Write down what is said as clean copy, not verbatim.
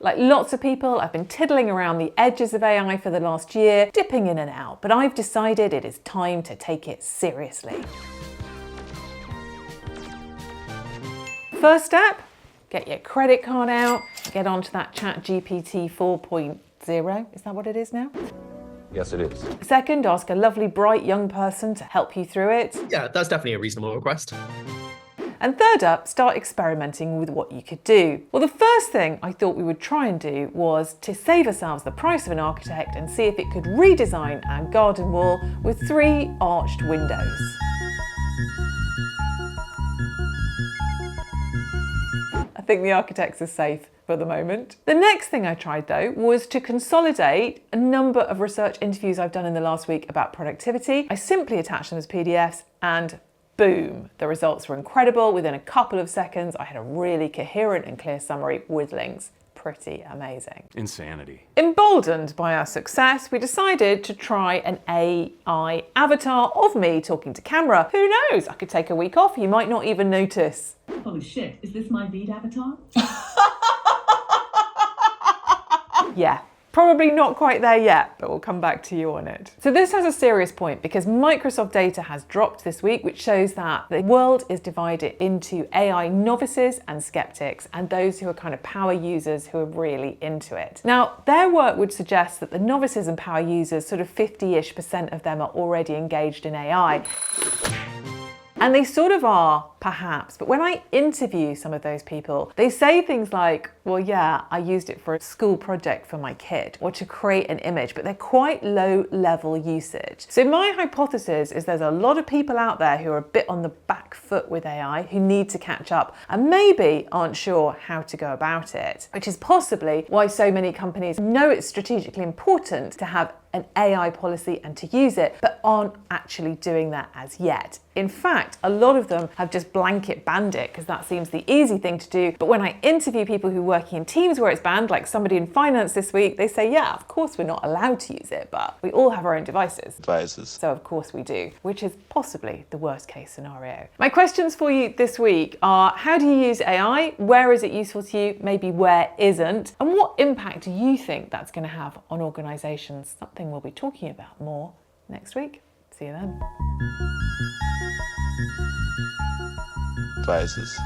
Like lots of people, I've been tiddling around the edges of AI for the last year, dipping in and out, but I've decided it is time to take it seriously. First step, get your credit card out, get onto that ChatGPT 4.0. Is that what it is now? Yes, it is. Second, ask a lovely, bright young person to help you through it. Yeah, that's definitely a reasonable request. And third up, start experimenting with what you could do. Well, the first thing I thought we would try and do was to save ourselves the price of an architect and see if it could redesign our garden wall with 3 arched windows. I think the architects are safe for the moment. The next thing I tried though was to consolidate a number of research interviews I've done in the last week about productivity. I simply attached them as PDFs and boom, the results were incredible. Within a couple of seconds, I had a really coherent and clear summary with links. Pretty amazing. Insanity. Emboldened by our success, we decided to try an AI avatar of me talking to camera. Who knows? I could take a week off, you might not even notice. Holy shit, is this my lead avatar? Yeah. Probably not quite there yet, but we'll come back to you on it. So this has a serious point because Microsoft data has dropped this week, which shows that the world is divided into AI novices and skeptics, and those who are kind of power users who are really into it. Now, their work would suggest that the novices and power users, sort of 50-ish% of them are already engaged in AI. And they sort of are, perhaps, but when I interview some of those people, they say things like, well, yeah, I used it for a school project for my kid or to create an image, but they're quite low level usage. So my hypothesis is there's a lot of people out there who are a bit on the back foot with AI who need to catch up and maybe aren't sure how to go about it, which is possibly why so many companies know it's strategically important to have an AI policy and to use it, but aren't actually doing that as yet. In fact, a lot of them have just blanket banned it because that seems the easy thing to do. But when I interview people who are working in teams where it's banned, like somebody in finance this week, they say, yeah, of course we're not allowed to use it, but we all have our own devices. So of course we do, which is possibly the worst case scenario. My questions for you this week are, how do you use AI? Where is it useful to you? Maybe where isn't? And what impact do you think that's going to have on organizations? Something we'll be talking about more next week. See you then. Advisors.